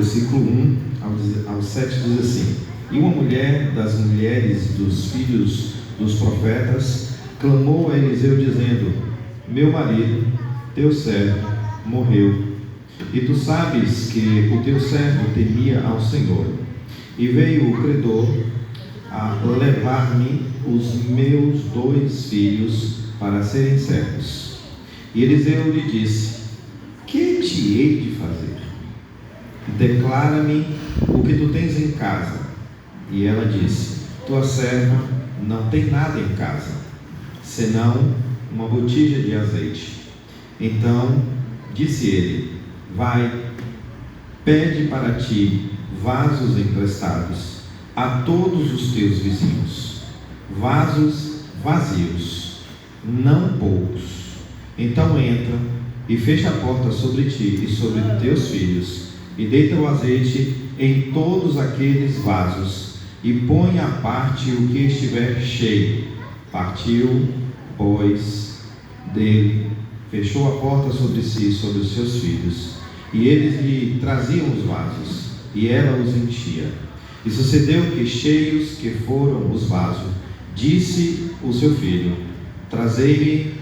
versículo 1 ao 7 diz assim: E uma mulher das mulheres dos filhos dos profetas clamou a Eliseu dizendo: Meu marido, teu servo, morreu, e tu sabes que o teu servo temia ao Senhor, e veio o credor a levar-me os meus 2 filhos para serem servos. E Eliseu lhe disse: Que te hei de fazer? Declara-me o que tu tens em casa. E ela disse: Tua serva não tem nada em casa, senão uma botija de azeite. Então disse ele: Vai, pede para ti vasos emprestados a todos os teus vizinhos, vasos vazios, não poucos. Então entra e fecha a porta sobre ti e sobre teus filhos, e deita o azeite em todos aqueles vasos, e põe à parte o que estiver cheio. Partiu, pois, dele, fechou a porta sobre si e sobre os seus filhos, e eles lhe traziam os vasos, e ela os enchia. E sucedeu que, cheios que foram os vasos, disse o seu filho: Trazei-me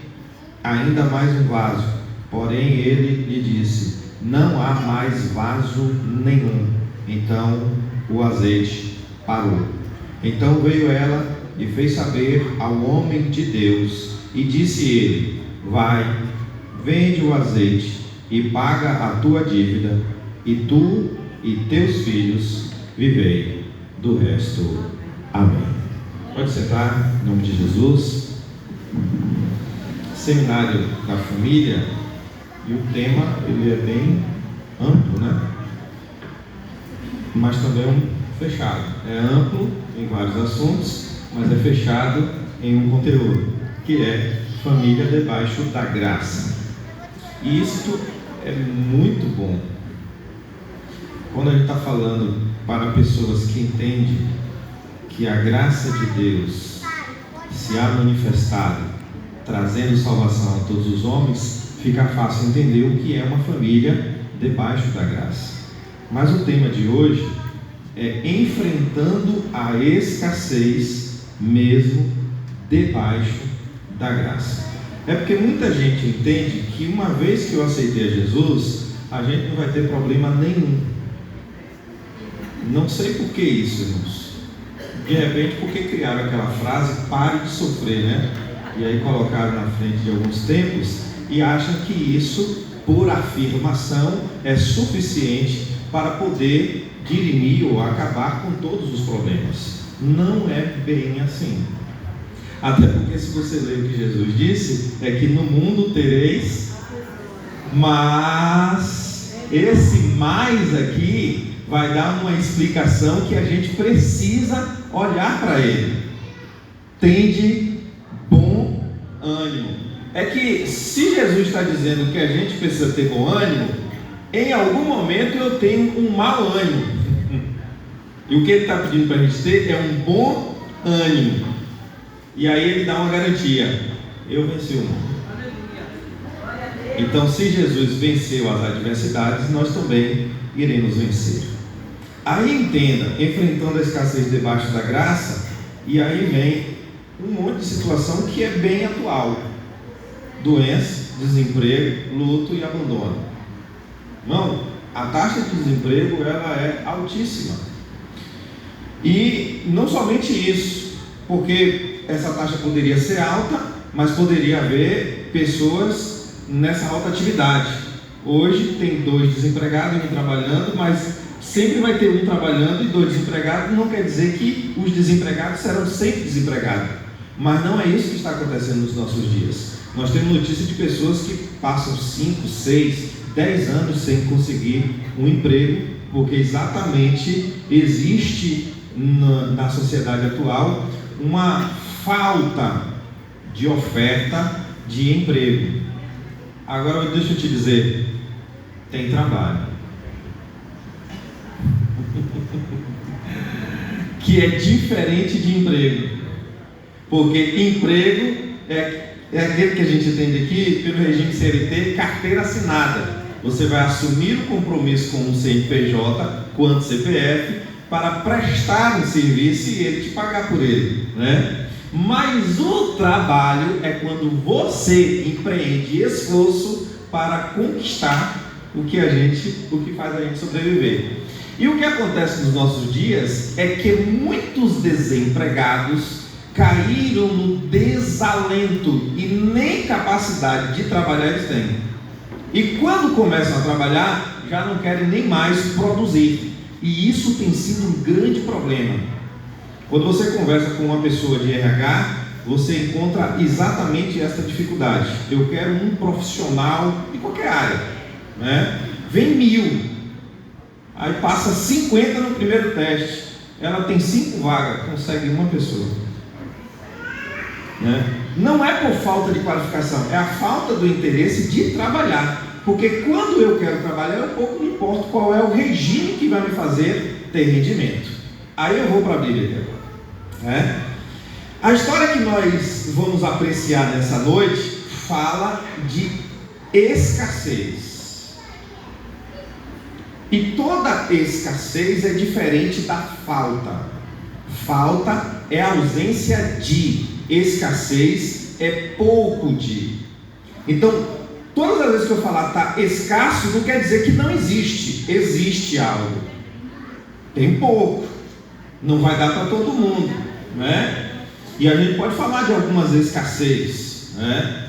ainda mais um vaso. Porém ele lhe disse: Não há mais vaso nenhum. Então o azeite parou. Então veio ela e fez saber ao homem de Deus, e disse ele: Vai, vende o azeite e paga a tua dívida, e tu e teus filhos vivei do resto. Amém. Pode sentar, em nome de Jesus. Seminário da família, e o tema ele é bem amplo, né? Mas também fechado. É amplo em vários assuntos, mas é fechado em um conteúdo, que é família debaixo da graça. E isso é muito bom. Quando a gente está falando para pessoas que entendem que a graça de Deus se há manifestado, trazendo salvação a todos os homens, fica fácil entender o que é uma família debaixo da graça. Mas o tema de hoje é enfrentando a escassez mesmo debaixo da graça. É porque muita gente entende que uma vez que eu aceitei a Jesus, a gente não vai ter problema nenhum. Não sei por que isso, irmãos. De repente, porque criaram aquela frase, pare de sofrer, né? E aí colocaram na frente de alguns tempos e acham que isso, por afirmação, é suficiente para poder dirimir ou acabar com todos os problemas. Não é bem assim. Até porque, se você ler o que Jesus disse, é que no mundo tereis, mas esse mais aqui vai dar uma explicação que a gente precisa olhar para ele. Tende bom ânimo. É que se Jesus está dizendo que a gente precisa ter bom ânimo, em algum momento eu tenho um mau ânimo. E o que ele está pedindo para a gente ter é um bom ânimo. E aí ele dá uma garantia: eu venci o mundo. Então, se Jesus venceu as adversidades, nós também iremos vencer. Aí entenda, enfrentando a escassez debaixo da graça, e aí vem um monte de situação que é bem atual: doença, desemprego, luto e abandono. Não, a taxa de desemprego ela é altíssima. E não somente isso, porque essa taxa poderia ser alta, mas poderia haver pessoas nessa alta atividade. Hoje tem 2 desempregados, 1 trabalhando, mas sempre vai ter 1 trabalhando e 2 desempregados. Não quer dizer que os desempregados serão sempre desempregados, mas não é isso que está acontecendo nos nossos dias. Nós temos notícia de pessoas que passam 5, 6, 10 anos sem conseguir um emprego, porque exatamente existe na sociedade atual uma falta de oferta de emprego. Agora deixa eu te dizer, tem trabalho. Que é diferente de emprego. Porque emprego é aquele que a gente entende aqui pelo regime CLT, carteira assinada. Você vai assumir o compromisso com o CNPJ, quanto CPF, para prestar um serviço e ele te pagar por ele, né? Mas o trabalho é quando você empreende esforço para conquistar o que faz a gente sobreviver. E o que acontece nos nossos dias é que muitos desempregados caíram no desalento e nem capacidade de trabalhar eles têm. E quando começam a trabalhar, já não querem nem mais produzir. E isso tem sido um grande problema. Quando você conversa com uma pessoa de RH, você encontra exatamente essa dificuldade. Eu quero um profissional de qualquer área, né? Vem 1000, aí passa 50 no primeiro teste, ela tem 5 vagas, consegue uma pessoa, né? Não é por falta de qualificação, é a falta do interesse de trabalhar. Porque quando eu quero trabalhar, eu pouco me importo qual é o regime que vai me fazer ter rendimento. Aí eu vou para a Bíblia agora. A história que nós vamos apreciar nessa noite fala de escassez. E toda escassez é diferente da falta. Falta é ausência de, escassez é pouco de. Então, todas as vezes que eu falar está escasso, não quer dizer que não existe. Existe algo. Tem pouco. Não vai dar para todo mundo, né? E a gente pode falar de algumas escassez, né?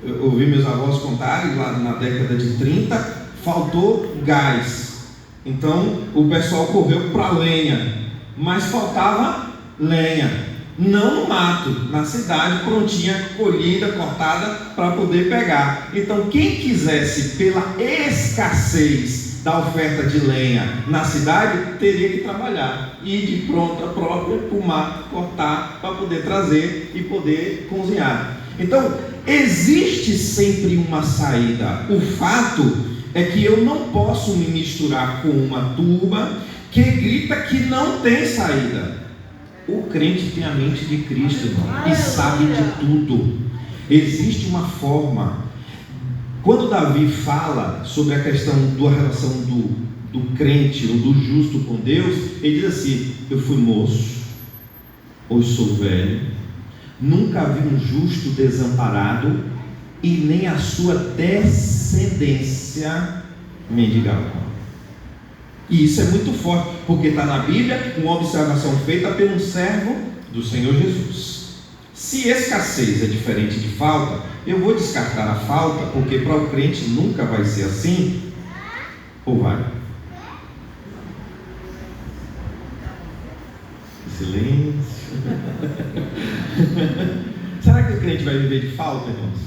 Eu ouvi meus avós contarem lá na década de 30, faltou gás. Então o pessoal correu para lenha, mas faltava lenha. Não no mato, na cidade, prontinha, colhida, cortada para poder pegar. Então quem quisesse pela escassez da oferta de lenha na cidade, teria que trabalhar, ir de pronta própria para o mato, cortar para poder trazer e poder cozinhar. Então existe sempre uma saída. O fato é que eu não posso me misturar com uma turma que grita que não tem saída. O crente tem a mente de Cristo, irmão, e sabe de tudo. Existe uma forma. Quando Davi fala sobre a questão da relação do crente ou do justo com Deus, ele diz assim: eu fui moço, hoje sou velho, nunca vi um justo desamparado e nem a sua descendência mendigar o pão. E isso é muito forte, porque está na Bíblia uma observação feita por um servo do Senhor Jesus. Se escassez é diferente de falta, eu vou descartar a falta, porque para o crente nunca vai ser assim, ou vai? Silêncio. Será que o crente vai viver de falta, irmãos?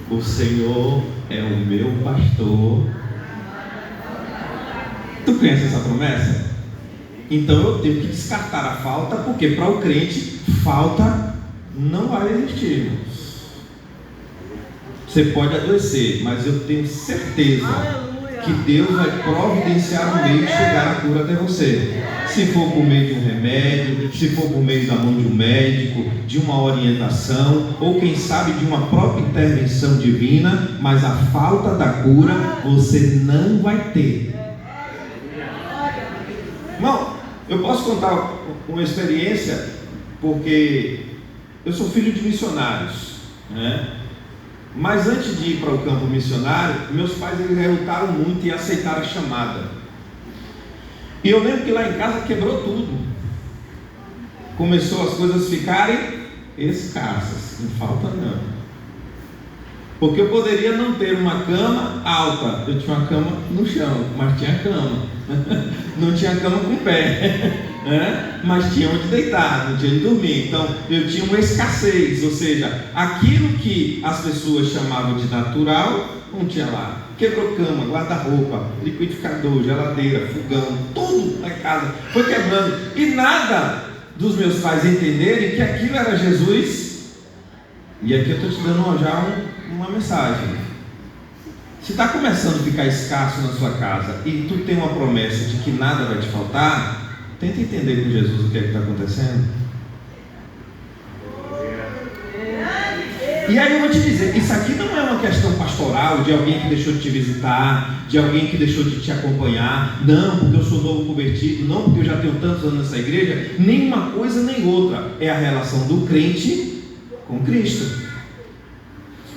O Senhor é o meu pastor. Tu conhece essa promessa? Então eu tenho que descartar a falta, porque para o crente falta não vai existir, irmãos. Você pode adoecer, mas eu tenho certeza que Deus vai providenciar um meio de chegar a cura até você. Se for por meio de um remédio, se for por meio da mão de um médico, de uma orientação, ou quem sabe de uma própria intervenção divina, mas a falta da cura você não vai ter. Irmão, eu posso contar uma experiência, porque eu sou filho de missionários, né? Mas antes de ir para o campo missionário, meus pais eles relutaram muito e aceitaram a chamada. E eu lembro que lá em casa quebrou tudo. Começou as coisas ficarem escassas, não falta não. Porque eu poderia não ter uma cama alta, eu tinha uma cama no chão, mas tinha cama. Não tinha cama com pé, né? Mas tinha onde deitar, não tinha onde dormir. Então eu tinha uma escassez, ou seja, aquilo que as pessoas chamavam de natural, não tinha lá. Quebrou cama, guarda-roupa, liquidificador, geladeira, fogão, tudo na casa foi quebrando. E nada dos meus pais entenderem que aquilo era Jesus. E aqui eu estou te dando já uma mensagem. Se está começando a ficar escasso na sua casa e tu tem uma promessa de que nada vai te faltar, tenta entender com Jesus o que é que está acontecendo. E aí eu vou te dizer, isso aqui não é uma questão pastoral de alguém que deixou de te visitar, de alguém que deixou de te acompanhar, não porque eu sou novo convertido, não porque eu já tenho tantos anos nessa igreja, nem uma coisa nem outra. É a relação do crente com Cristo.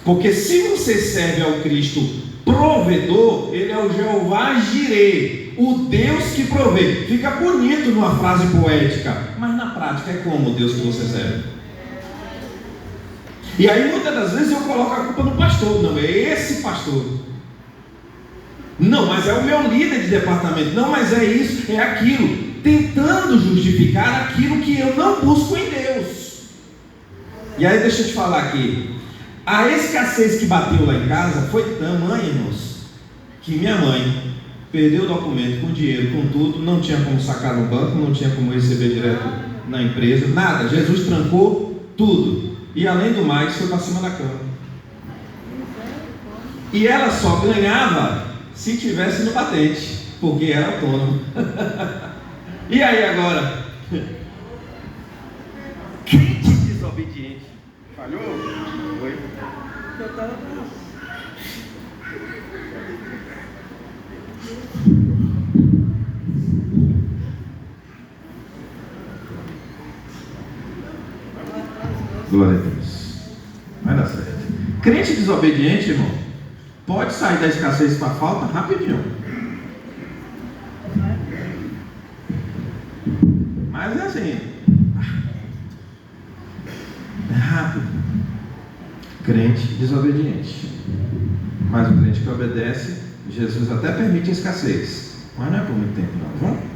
Porque se você serve ao Cristo provedor, Ele é o Jeová Jireh, o Deus que provê. Fica bonito numa frase poética, mas na prática é como o Deus que você serve. E aí muitas das vezes eu coloco a culpa no pastor. Não, é esse pastor. Não, mas é o meu líder de departamento. Não, mas é isso, é aquilo. Tentando justificar aquilo que eu não busco em Deus. E aí deixa eu te falar aqui. A escassez que bateu lá em casa foi tamanha, irmãos, que minha mãe perdeu o documento com dinheiro, com tudo. Não tinha como sacar no banco, não tinha como receber direto na empresa. Nada, Jesus trancou tudo. E além do mais, foi para cima da cama. E ela só ganhava se tivesse no batente, porque era autônomo. E aí agora? Crente desobediente. Falhou? Oi? Glória a Deus. Vai dar certo. Crente desobediente, irmão, pode sair da escassez para a falta rapidinho. Mas é assim. É rápido. Crente desobediente. Mas o crente que obedece, Jesus até permite a escassez. Mas não é por muito tempo não, vamos?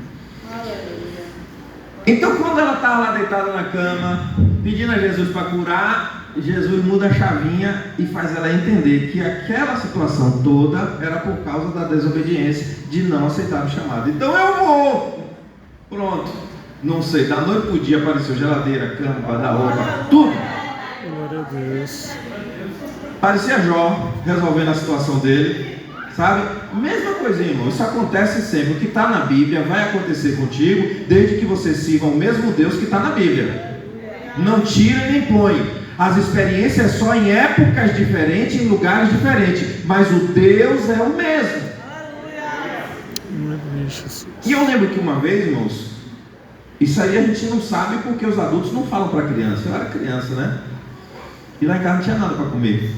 Então quando ela estava lá deitada na cama, pedindo a Jesus para curar, Jesus muda a chavinha e faz ela entender que aquela situação toda era por causa da desobediência de não aceitar o chamado. Então eu vou. Pronto. Não sei, da noite para o dia apareceu geladeira, cama, guarda-roupa, tudo. Glória a Deus. Parecia Jó resolvendo a situação dele. Sabe? Mesma coisinha, irmão. Isso acontece sempre. O que está na Bíblia vai acontecer contigo, desde que você sirva o mesmo Deus que está na Bíblia. Não tira nem põe. As experiências só em épocas diferentes, em lugares diferentes, mas o Deus é o mesmo. E eu lembro que uma vez, irmãos, isso aí a gente não sabe porque os adultos não falam para a criança. Eu era criança, né? E lá em casa não tinha nada para comer.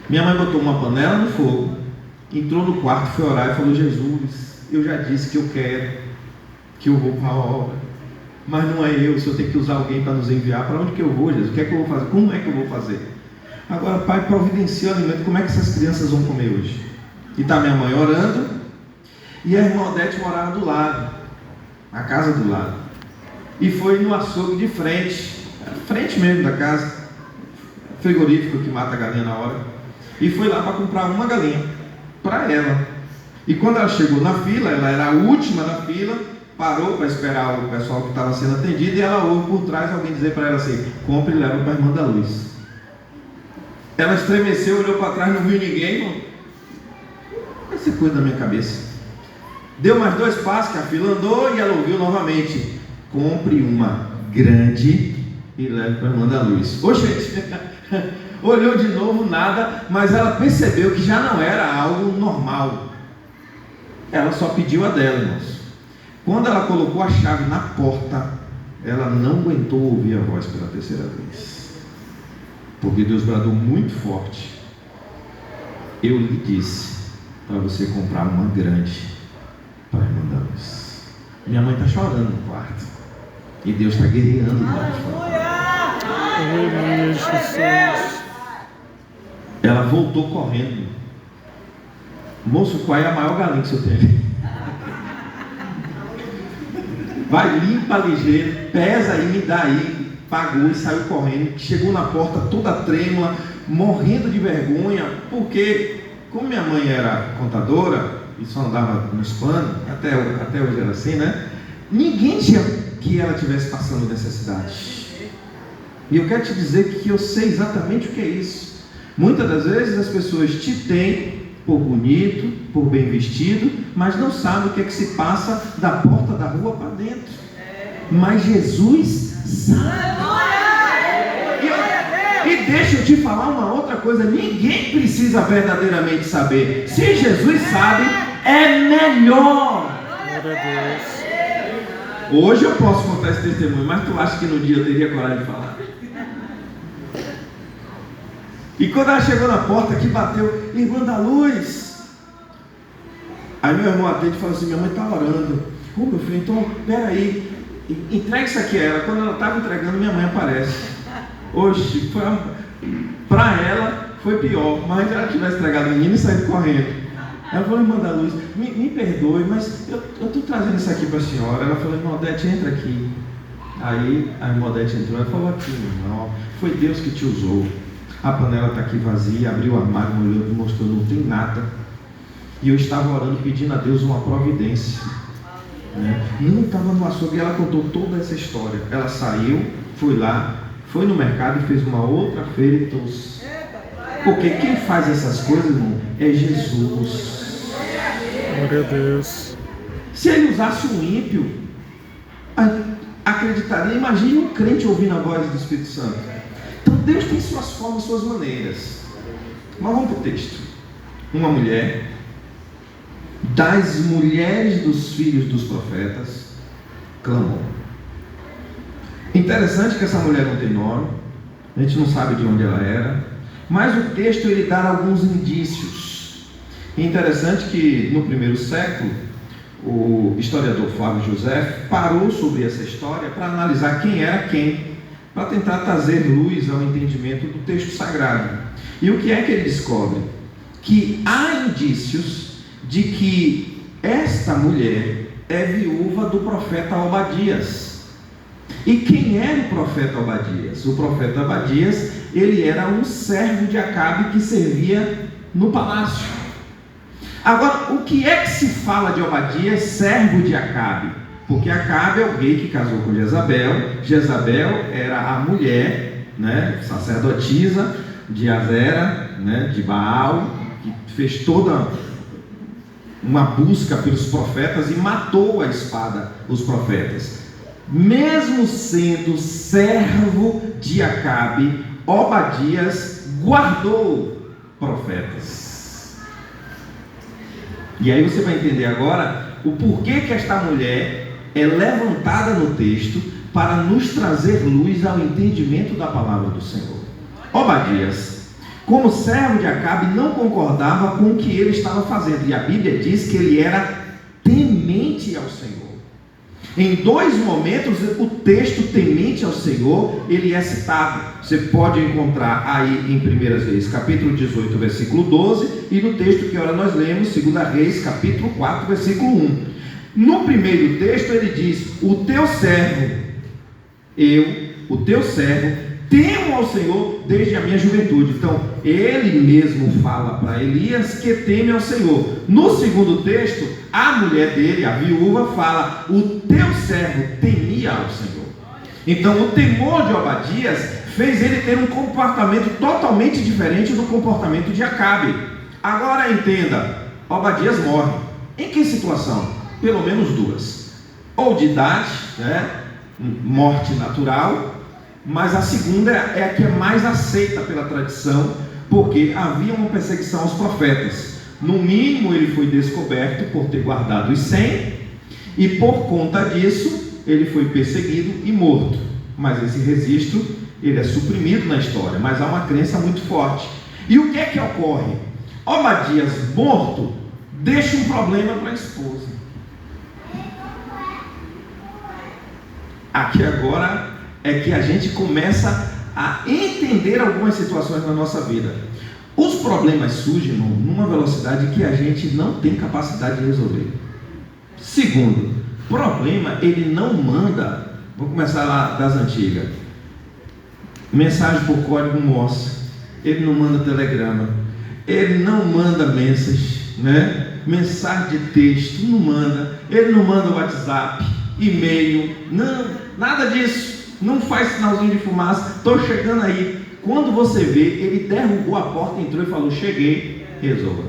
Minha mãe botou uma panela no fogo, entrou no quarto, foi orar e falou: Jesus, eu já disse que eu quero, que eu vou para a obra, mas não é eu, o Senhor tem que usar alguém para nos enviar. Para onde que eu vou, Jesus? O que é que eu vou fazer? Como é que eu vou fazer? Agora, Pai, providencia o alimento. Como é que essas crianças vão comer hoje? E está minha mãe orando, e a irmã Odete morava do lado, a casa do lado, e foi no açougue de frente mesmo da casa, frigorífico que mata a galinha na hora, e foi lá para comprar uma galinha para ela. E quando ela chegou na fila, ela era a última na fila, parou para esperar o pessoal que estava sendo atendido, e ela ouve por trás alguém dizer para ela assim: compre e leva para a irmã da Luz. Ela estremeceu, olhou para trás, não viu ninguém, falou: essa coisa da minha cabeça. Deu mais 2 passos que a fila andou, e ela ouviu novamente: compre uma grande e leve para a irmã da Luz. Ô gente, olhou de novo, nada, mas ela percebeu que já não era algo normal. Ela só pediu a dela, irmãos. Quando ela colocou a chave na porta, ela não aguentou ouvir a voz pela 3ª vez, porque Deus bradou muito forte: eu lhe disse para você comprar uma grande para a irmã da Luz. Minha mãe está chorando no quarto, e Deus está guerreando lá de fora. Aleluia, Jesus. Ela voltou correndo: moço, qual é a maior galinha que o senhor tem? Vai, limpa ligeiro, pesa aí, me dá aí. Pagou e saiu correndo. Chegou na porta toda trêmula, morrendo de vergonha, porque como minha mãe era contadora e só andava nos panos, até hoje era assim, né? Ninguém tinha que ela estivesse passando necessidade. E eu quero te dizer que eu sei exatamente o que é isso. Muitas das vezes as pessoas te têm por bonito, por bem vestido, mas não sabem o que é que se passa da porta da rua para dentro. Mas Jesus sabe. E deixa eu te falar uma outra coisa, ninguém precisa verdadeiramente saber. Se Jesus sabe, é melhor. Glória a Deus. Hoje eu posso contar esse testemunho, mas tu acha que no dia eu teria coragem de falar? E quando ela chegou na porta, que bateu, irmã da luz. Aí meu irmão atende e falou assim, minha mãe está orando. Meu filho, então, peraí, entrega isso aqui a ela. Quando ela estava entregando, minha mãe aparece. Oxe, para ela foi pior, mas ela tivesse entregado a menina e saído correndo. Ela falou, irmã da luz, me perdoe, mas eu estou trazendo isso aqui para a senhora. Ela falou, irmã Odete, entra aqui. Aí a irmã Odete entrou e falou, aqui, irmão, foi Deus que te usou. A panela está aqui vazia, abriu o armário, olhou e mostrou, não tem nada. E eu estava orando, pedindo a Deus uma providência. Não estava no açougue, e ela contou toda essa história. Ela saiu, foi lá, foi no mercado e fez uma outra feira e trouxe. Porque quem faz essas coisas, irmão, é Jesus. Glória a Deus. Se ele usasse um ímpio, acreditaria. Imagine um crente ouvindo a voz do Espírito Santo. Então Deus tem suas formas, suas maneiras. Mas vamos para o texto. Uma mulher, das mulheres dos filhos dos profetas, clamou. Interessante que essa mulher não tem nome, a gente não sabe de onde ela era, mas o texto ele dá alguns indícios. Interessante que no primeiro século o historiador Flávio José parou sobre essa história para analisar quem era quem, para tentar trazer luz ao entendimento do texto sagrado. E o que é que ele descobre? Que há indícios de que esta mulher é viúva do profeta Obadias. E quem era o profeta Obadias? O profeta Obadias, ele era um servo de Acabe que servia no palácio. Agora, o que é que se fala de Obadias, servo de Acabe? Porque Acabe é o rei que casou com Jezabel. Jezabel era a mulher, sacerdotisa de Azera, de Baal, que fez toda uma busca pelos profetas e matou a espada os profetas. Mesmo sendo servo de Acabe, Obadias guardou profetas. E aí você vai entender agora o porquê que esta mulher é levantada no texto para nos trazer luz ao entendimento da palavra do Senhor. Obadias, como servo de Acabe, não concordava com o que ele estava fazendo, e a Bíblia diz que ele era temente ao Senhor. Em dois momentos o texto temente ao Senhor ele é citado. Você pode encontrar aí em 1 Reis capítulo 18 versículo 12, e no texto que agora nós lemos 2 Reis capítulo 4 versículo 1. No primeiro texto ele diz: o teu servo, o teu servo, temo ao Senhor desde a minha juventude. Então ele mesmo fala para Elias que teme ao Senhor. No segundo texto, a mulher dele, a viúva, fala: o teu servo temia ao Senhor. Então o temor de Obadias fez ele ter um comportamento totalmente diferente do comportamento de Acabe. Agora entenda, Obadias morre. Em que situação? Pelo menos duas. Ou de idade, morte natural, mas a segunda é a que é mais aceita pela tradição, porque havia uma perseguição aos profetas. No mínimo ele foi descoberto por ter guardado os 100, e por conta disso ele foi perseguido e morto. Mas esse registro ele é suprimido na história, mas há uma crença muito forte. E o que é que ocorre? Obadias morto deixa um problema para a esposa. Aqui agora é que a gente começa a entender algumas situações na nossa vida. Os problemas surgem, irmão, numa velocidade que a gente não tem capacidade de resolver. Segundo, problema ele não manda. Vamos começar lá das antigas. Mensagem por código Morse. Ele não manda telegrama. Ele não manda mensagem, mensagem de texto, não manda. Ele não manda WhatsApp, e-mail, não, nada disso. Não faz sinalzinho de fumaça. Estou chegando aí. Quando você vê, ele derrubou a porta, entrou e falou: cheguei, resolva.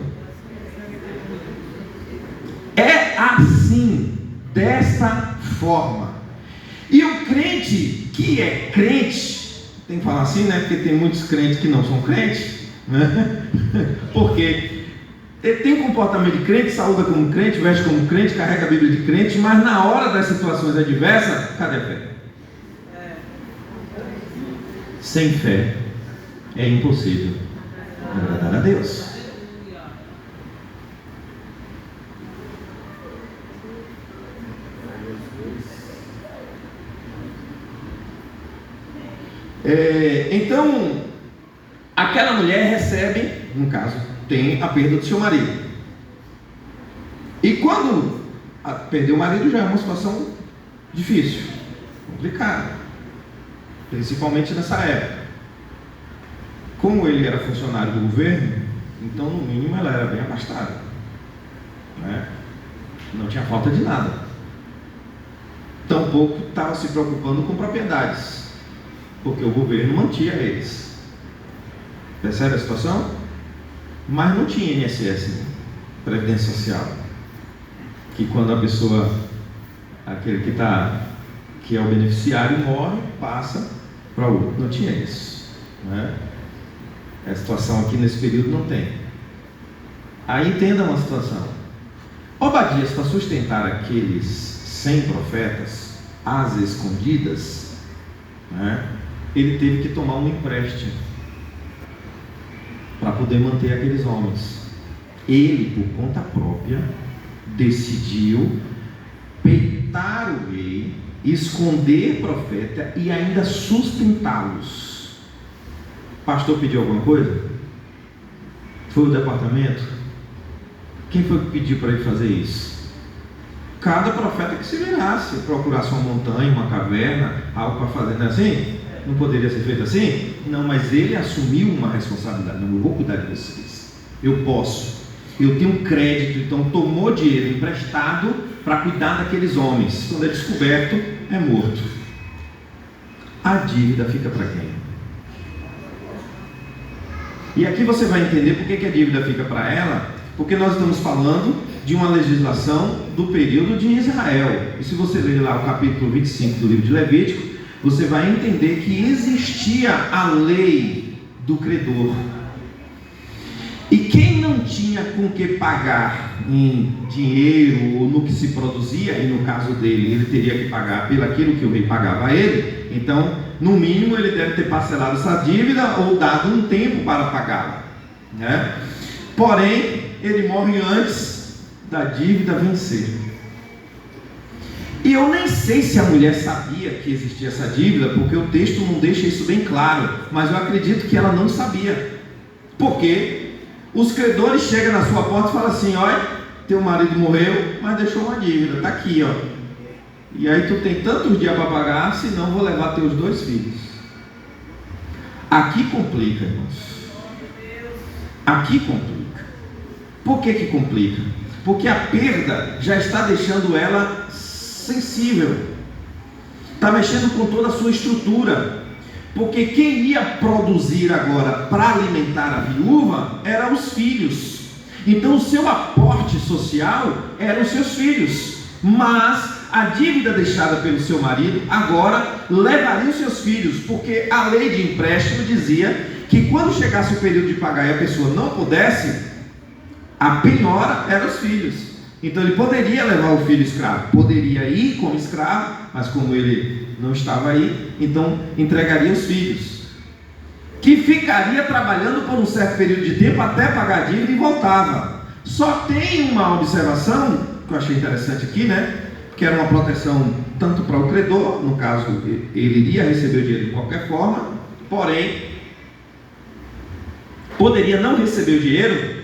É assim, desta forma. E o crente que é crente, tem que falar assim, né? Porque tem muitos crentes que não são crentes, né? Porque ele tem comportamento de crente, saúda como crente, veste como crente, carrega a Bíblia de crente, mas na hora das situações adversas, cadê a fé? Sem fé é impossível agradar a Deus. Então, aquela mulher recebe, no caso, tem a perda do seu marido. E quando perdeu o marido já é uma situação difícil, complicada, principalmente nessa época. Como ele era funcionário do governo, então no mínimo ela era bem abastada, né? Não tinha falta de nada. Tampouco estava se preocupando com propriedades, porque o governo mantinha eles. Percebe a situação? Mas não tinha INSS, né? Previdência Social, que quando a pessoa, aquele que é o beneficiário, morre, passa para o outro. Não tinha isso, né? A situação aqui nesse período não tem. Aí entenda uma situação. Obadias, para sustentar aqueles 100 profetas às escondidas, né, ele teve que tomar um empréstimo para poder manter aqueles homens. Ele, por conta própria, decidiu peitar o rei, esconder profeta e ainda sustentá-los. O pastor pediu alguma coisa? Foi o departamento? Quem foi que pediu para ele fazer isso? Cada profeta que se virasse, procurasse uma montanha, uma caverna, algo para fazer, não é assim? Não poderia ser feito assim? Não, mas ele assumiu uma responsabilidade. Não, eu vou cuidar de vocês. Eu posso. Eu tenho crédito, então tomou dinheiro emprestado para cuidar daqueles homens. Quando é descoberto, é morto. A dívida fica para quem? E aqui você vai entender por que a dívida fica para ela, porque nós estamos falando de uma legislação do período de Israel. E se você ler lá o capítulo 25 do livro de Levítico, você vai entender que existia a lei do credor. E quem não tinha com que pagar em dinheiro ou no que se produzia, e no caso dele, ele teria que pagar pelo aquilo que o rei pagava a ele, então, no mínimo, ele deve ter parcelado essa dívida ou dado um tempo para pagá-la, né? Porém, ele morre antes da dívida vencer. E eu nem sei se a mulher sabia que existia essa dívida, porque o texto não deixa isso bem claro, mas eu acredito que ela não sabia. Porque os credores chegam na sua porta e falam assim: olha, teu marido morreu, mas deixou uma dívida, está aqui, ó. E aí tu tem tantos dias para pagar, senão vou levar teus 2 filhos. Aqui complica, irmãos. Aqui complica. Por que complica? Porque a perda já está deixando ela sensível. Está mexendo com toda a sua estrutura. Porque quem ia produzir agora para alimentar a viúva eram os filhos. Então o seu aporte social eram os seus filhos. Mas a dívida deixada pelo seu marido agora levaria os seus filhos, porque a lei de empréstimo dizia que quando chegasse o período de pagar e a pessoa não pudesse, a penhora eram os filhos. Então ele poderia levar o filho escravo, poderia ir como escravo, mas como ele não estava aí, então entregaria os filhos, que ficaria trabalhando por um certo período de tempo até pagar a dívida e voltava. Só tem uma observação que eu achei interessante aqui, né? Que era uma proteção tanto para o credor, no caso ele iria receber o dinheiro de qualquer forma, porém poderia não receber o dinheiro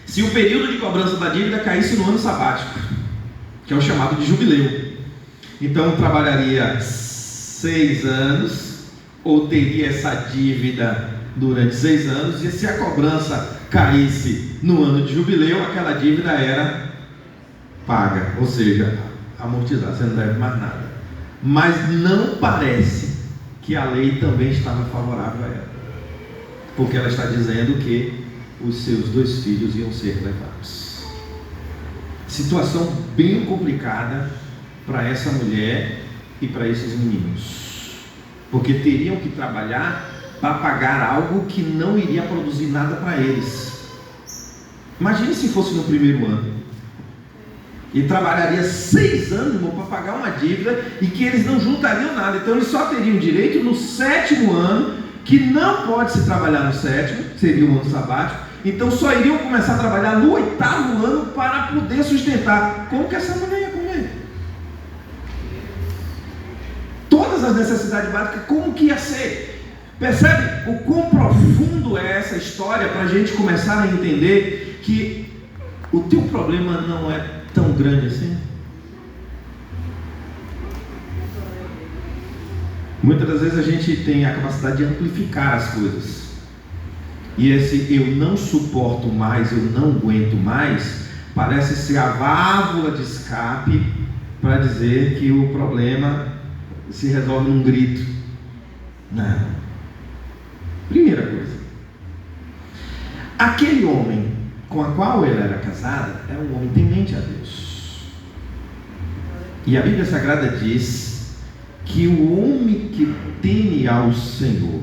se o período de cobrança da dívida caísse no ano sabático, que é o chamado de jubileu. Então trabalharia 6 anos, ou teria essa dívida durante 6 anos, e se a cobrança caísse no ano de jubileu, aquela dívida era paga, ou seja, amortizar, você não deve mais nada. Mas não parece que a lei também estava favorável a ela, porque ela está dizendo que os seus 2 filhos iam ser levados. Situação bem complicada para essa mulher e para esses meninos. porque teriam que trabalhar para pagar algo que não iria produzir nada para eles. Imagine se fosse no primeiro ano, e trabalharia 6 anos, irmão, para pagar uma dívida, e que eles não juntariam nada. Então eles só teriam direito no 7º ano, que não pode se trabalhar no 7º, seria o ano sabático. Então só iriam começar a trabalhar no 8º ano para poder sustentar. Como que essa mulher ia comer? Todas as necessidades básicas, como que ia ser? Percebe o quão profundo é essa história, para a gente começar a entender que o teu problema não é tão grande assim? Muitas das vezes a gente tem a capacidade de amplificar as coisas, e esse eu não suporto mais, eu não aguento mais, parece ser a válvula de escape para dizer que o problema se resolve num grito. Não. Primeira coisa, aquele homem com a qual ela era casada era um homem temente a Deus, e a Bíblia Sagrada diz que o homem que teme ao Senhor,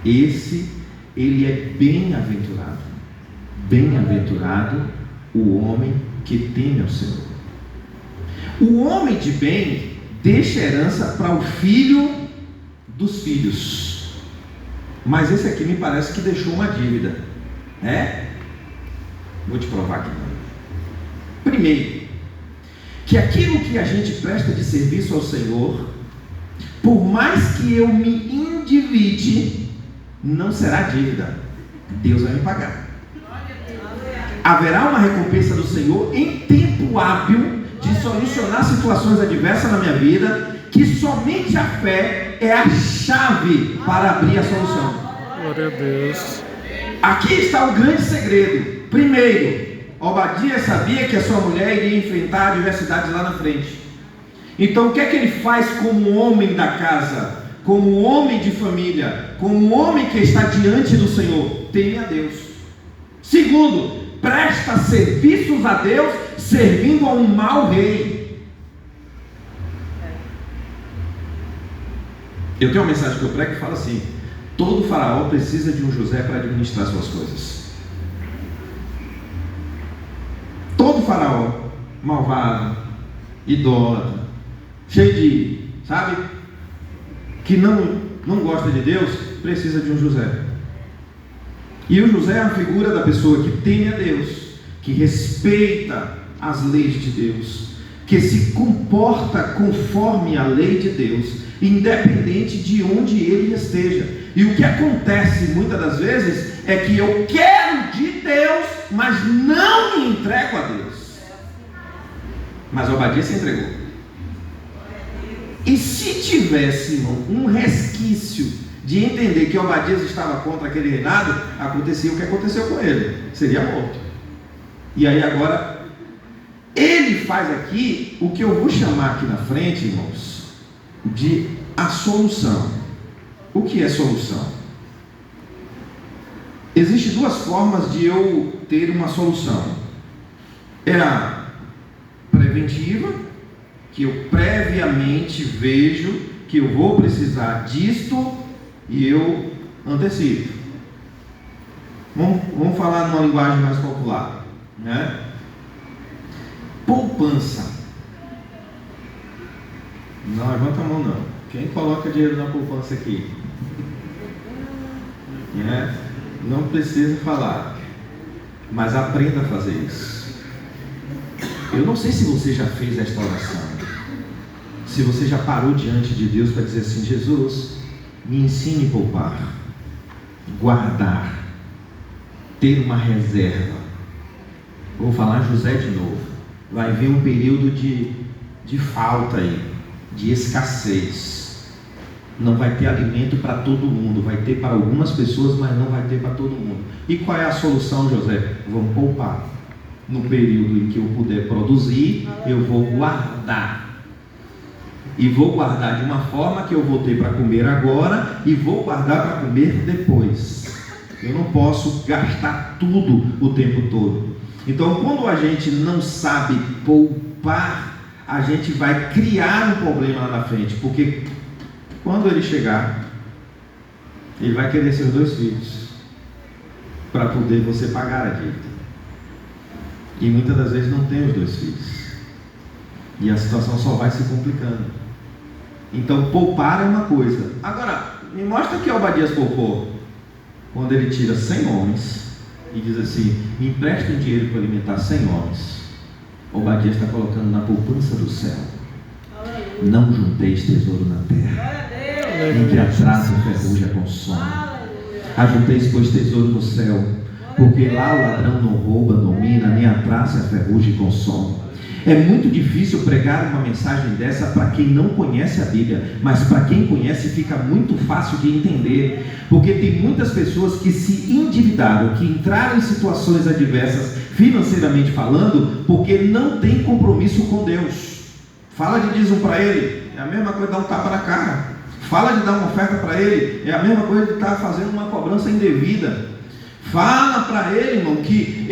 ele é bem-aventurado. Bem-aventurado o homem que teme ao Senhor. O homem de bem deixa herança para o filho dos filhos. Mas esse aqui me parece que deixou uma dívida. Vou te provar que não. Primeiro, que aquilo que a gente presta de serviço ao Senhor, por mais que eu me endivide, não será dívida. Deus vai me pagar. Haverá uma recompensa do Senhor em tempo hábil de solucionar situações adversas na minha vida, que somente a fé é a chave para abrir a solução. Glória a Deus. Aqui está o grande segredo. Primeiro, Obadias sabia que a sua mulher iria enfrentar adversidades lá na frente. Então o que é que ele faz como homem da casa, como homem de família, como homem que está diante do Senhor? Teme a Deus. Segundo, presta serviços a Deus, servindo a um mau rei. Eu tenho uma mensagem que eu prego que fala assim: todo faraó precisa de um José para administrar suas coisas. Todo faraó malvado, idólatra, cheio de, que não gosta de Deus, precisa de um José. E o José é a figura da pessoa que teme a Deus, que respeita as leis de Deus, que se comporta conforme a lei de Deus, independente de onde ele esteja. E o que acontece muitas das vezes é que eu quero de Deus, mas não me entrego a Deus. Mas Obadias se entregou. E se tivesse, irmão, um resquício de entender que Obadias estava contra aquele reinado, acontecia o que aconteceu com ele: seria morto. E aí agora ele faz aqui o que eu vou chamar aqui na frente, irmãos, de a solução. O que é solução? Existem 2 formas de eu ter uma solução. É a preventiva, que eu previamente vejo que eu vou precisar disto e eu antecipo. Vamos falar numa linguagem mais popular, né? Poupança. Não levanta a mão não. Quem coloca dinheiro na poupança aqui? Não precisa falar, mas aprenda a fazer isso. Eu não sei se você já fez esta oração, se você já parou diante de Deus para dizer assim: Jesus, me ensine a poupar, guardar, ter uma reserva. Vou falar José de novo. Vai vir um período de falta aí, de escassez. Não vai ter alimento para todo mundo, vai ter para algumas pessoas, mas não vai ter para todo mundo. E qual é a solução, José? Vamos poupar. No período em que eu puder produzir, eu vou guardar. E vou guardar de uma forma que eu vou ter para comer agora e vou guardar para comer depois. Eu não posso gastar tudo o tempo todo. Então, quando a gente não sabe poupar, a gente vai criar um problema lá na frente, porque Quando ele chegar, ele vai querer seus 2 filhos para poder você pagar a dívida. E muitas das vezes não tem os 2 filhos. E a situação só vai se complicando. Então poupar é uma coisa. Agora, me mostra que Obadias poupou. Quando ele tira 100 homens e diz assim: me emprestem dinheiro para alimentar 100 homens. Obadias está colocando na poupança do céu. Não junteis tesouro na terra, em que a traça e a ferrugem a consome. Ajunteis, pois, tesouro no céu, porque lá o ladrão não rouba, domina, nem a traça e a ferrugem consome. É muito difícil pregar uma mensagem dessa para quem não conhece a Bíblia, mas para quem conhece fica muito fácil de entender, porque tem muitas pessoas que se endividaram, que entraram em situações adversas financeiramente falando, porque não tem compromisso com Deus. Fala de dízimo para ele, é a mesma coisa de dar um tapa na cara. Fala de dar uma oferta para ele, é a mesma coisa de estar fazendo uma cobrança indevida. Fala para ele, irmão, que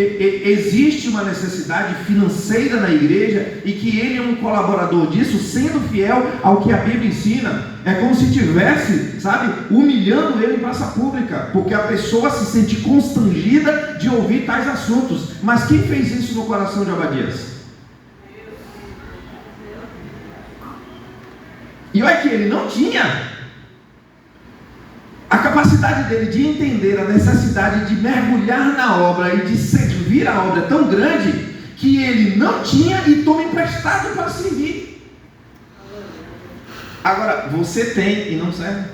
existe uma necessidade financeira na igreja e que ele é um colaborador disso, sendo fiel ao que a Bíblia ensina. É como se estivesse, sabe, humilhando ele em praça pública, porque a pessoa se sente constrangida de ouvir tais assuntos. Mas quem fez isso no coração de Obadias? E olha que ele não tinha a capacidade dele de entender a necessidade de mergulhar na obra e de servir a obra tão grande que ele não tinha e toma emprestado para servir. Agora, você tem e não serve.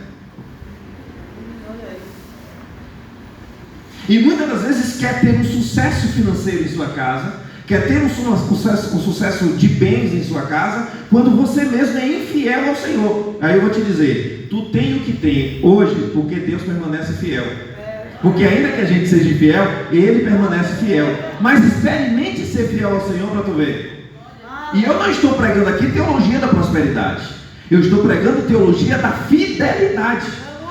E muitas das vezes quer ter um sucesso financeiro em sua casa, quer ter um sucesso de bens em sua casa, quando você mesmo é infiel ao Senhor. Aí eu vou te dizer, tu tem o que tem hoje, porque Deus permanece fiel. Porque ainda que a gente seja infiel, Ele permanece fiel. Mas experimente ser fiel ao Senhor para tu ver. E eu não estou pregando aqui teologia da prosperidade, eu estou pregando teologia da fidelidade.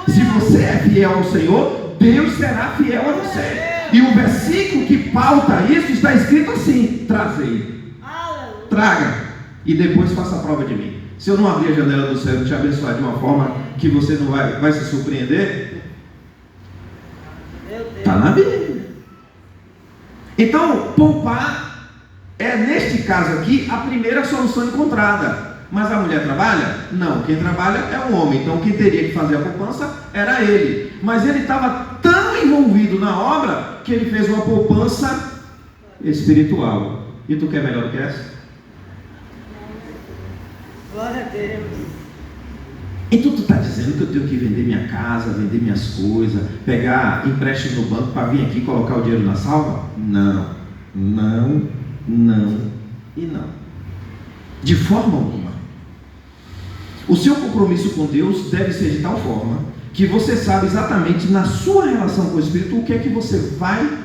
Se você é fiel ao Senhor, Deus será fiel a você. E o versículo que pauta isso está escrito assim: trazei, traga, e depois faça a prova de mim. Se eu não abrir a janela do céu e te abençoar de uma forma que você não vai se surpreender, está na Bíblia. Então, poupar é, neste caso aqui, a primeira solução encontrada. Mas a mulher trabalha? Não, quem trabalha é o homem. Então quem teria que fazer a poupança era ele. Mas ele estava tão envolvido na obra que ele fez uma poupança espiritual. E tu quer melhor do que essa? Glória a Deus. Então tu está dizendo que eu tenho que vender minha casa, vender minhas coisas, pegar empréstimo no banco para vir aqui e colocar o dinheiro na salva? Não, não, não e não. De forma alguma. O seu compromisso com Deus deve ser de tal forma que você sabe exatamente na sua relação com o Espírito o que é que você vai